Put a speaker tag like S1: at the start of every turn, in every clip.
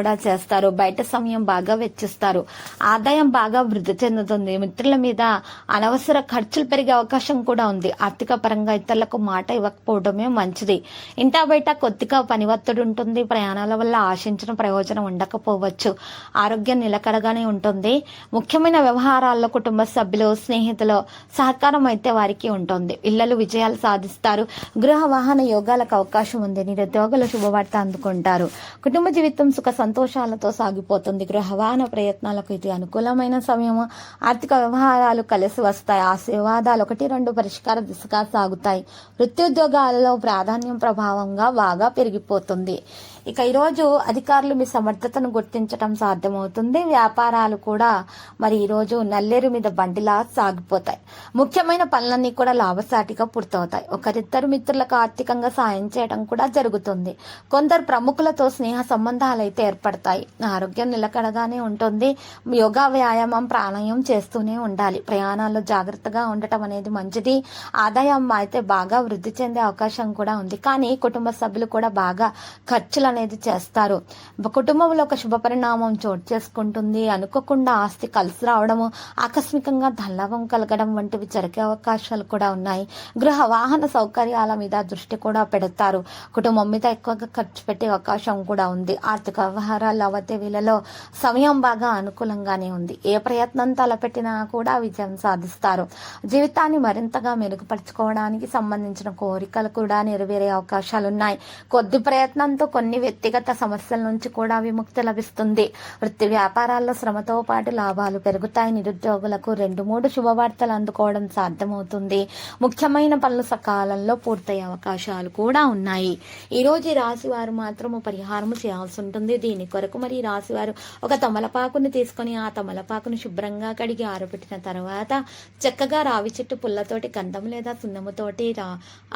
S1: కూడా చేస్తారు. బయట సమయం బాగా వెచ్చిస్తారు. ఆదాయం బాగా వృద్ధి చెందుతుంది. మిత్రుల మీద అనవసర ఖర్చులు పెరిగే అవకాశం కూడా ఉంది. ఆర్థిక పరంగా ఇతరులకు మాట ఇవ్వకపోవడమే మంచిది. ఇంటా బయట కొద్దిగా పని ఒత్తిడి ఉంటుంది. ప్రయాణాల వల్ల ఆశించిన ప్రయోజనం ఉండకపోవచ్చు. ఆరోగ్యం నిలకడగానే ఉంటుంది. ముఖ్యమైన వ్యవహారాల్లో కుటుంబ సభ్యులు, స్నేహితులు సహకారం అయితే వారికి ఉంటుంది. ఇళ్లలో విజయాలు సాధిస్తారు. గృహ వాహన యోగాలకు అవకాశం ఉంది. నిరుద్యోగులు శుభవార్త అందుకుంటారు. కుటుంబ జీవితం సుఖ సంతోషాలతో సాగిపోతుంది. గృహ వాహన ప్రయత్నాలకు ఇది అనుకూలమైన సమయము. ఆర్థిక వ్యవహారాలు కలిసి వస్తాయి. ఆశీర్వాదాలు 1-2 పరిష్కార దిశగా సాగుతాయి. వృత్తి-ఉద్యోగాలలో ప్రాధాన్యం ప్రభావంగా బాగా పెరిగిపోతుంది. ఇక ఈరోజు అధికారులు మీ సమర్థతను గుర్తించడం సాధ్యమవుతుంది. వ్యాపారాలు కూడా మరి ఈరోజు నల్లేరు మీద బండిలా సాగిపోతాయి. ముఖ్యమైన పనులన్నీ కూడా లాభసాటిగా పూర్తవుతాయి. ఒకరిద్దరు మిత్రులకు ఆర్థికంగా సాయం చేయడం కూడా జరుగుతుంది. కొందరు ప్రముఖులతో స్నేహ సంబంధాలు అయితే ఏర్పడతాయి. ఆరోగ్యం నిలకడగానే ఉంటుంది. యోగా, వ్యాయామం, ప్రాణాయామం చేస్తూనే ఉండాలి. ప్రయాణాల్లో జాగ్రత్తగా ఉండటం అనేది మంచిది. ఆదాయం అయితే బాగా వృద్ధి చెందే అవకాశం కూడా ఉంది. కానీ కుటుంబ సభ్యులు కూడా బాగా ఖర్చులు అనేది చేస్తారు. కుటుంబంలో ఒక శుభ పరిణామం చోటు చేసుకుంటుంది. అనుకోకుండా ఆస్తి కలిసి రావడము, ఆకస్మికంగా ధనలాభం కలగడం వంటివి జరిగే అవకాశాలు కూడా ఉన్నాయి. గృహ వాహన సౌకర్యాల మీద దృష్టి కూడా పెడతారు. కుటుంబం మీద ఎక్కువగా ఖర్చు పెట్టే అవకాశం కూడా ఉంది. ఆర్థిక వ్యవహారాల లావాదేవీలలో సమయం బాగా అనుకూలంగానే ఉంది. ఏ ప్రయత్నం తలపెట్టినా కూడా విజయం సాధిస్తారు. జీవితాన్ని మరింతగా మెరుగుపరుచుకోవడానికి సంబంధించిన కోరికలు కూడా నెరవేరే అవకాశాలున్నాయి. కొద్ది ప్రయత్నంతో కొన్ని వ్యక్తిగత సమస్యల నుంచి కూడా విముక్తి లభిస్తుంది. వృత్తి వ్యాపారాల్లో శ్రమతో పాటు లాభాలు పెరుగుతాయి. నిరుద్యోగులకు 2-3 శుభవార్తలు అందుకోవడం సాధ్యమవుతుంది. ముఖ్యమైన పనులు సకాలంలో పూర్తయ్యే అవకాశాలు కూడా ఉన్నాయి. ఈ రోజు ఈ రాశి వారు మాత్రము పరిహారం చేయాల్సి ఉంటుంది. దీని కొరకు మరి ఈ రాశి వారు ఒక తమలపాకుని తీసుకొని ఆ తమలపాకును శుభ్రంగా కడిగి ఆరబెట్టిన తర్వాత చక్కగా రావి చెట్టు పుల్లతోటి గంధం లేదా సున్నముతోటి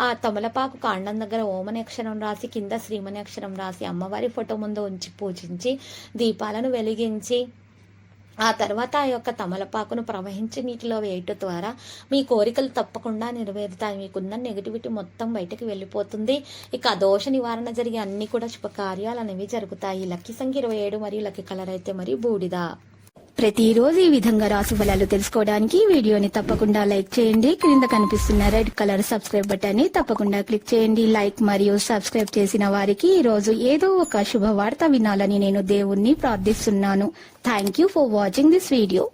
S1: ఆ తమలపాకు కాండం దగ్గర ఓమని అక్షరం రాసి కింద శ్రీమని అక్షరం రాసి అమ్మవారి ఫోటో ముందు ఉంచి పూజించి దీపాలను వెలిగించి ఆ తర్వాత ఆ యొక్క తమలపాకును ప్రవహించి నీటిలో వేయటం ద్వారా మీ కోరికలు తప్పకుండా నెరవేరుతాయి. మీకున్న నెగిటివిటీ మొత్తం బయటకు వెళ్ళిపోతుంది. ఇక దోష నివారణ జరిగే అన్ని కూడా శుభకార్యాలు అనేవి జరుగుతాయి. లక్కీ సంఖ్య 27 మరియు లక్కీ కలర్ అయితే మరి బూడిద.
S2: ప్రతిరోజు ఈ విధంగా రాశి ఫలాలు తెలుసుకోవడానికి వీడియోని తప్పకుండా లైక్ చేయండి. క్రింద కనిపిస్తున్న రెడ్ కలర్ సబ్స్క్రైబ్ బటన్ ని తప్పకుండా క్లిక్ చేయండి. లైక్ మరియు సబ్స్క్రైబ్ చేసిన వారికి ఈ రోజు ఏదో ఒక శుభవార్త వినాలని నేను దేవుణ్ణి ప్రార్థిస్తున్నాను. Thank you for watching this video.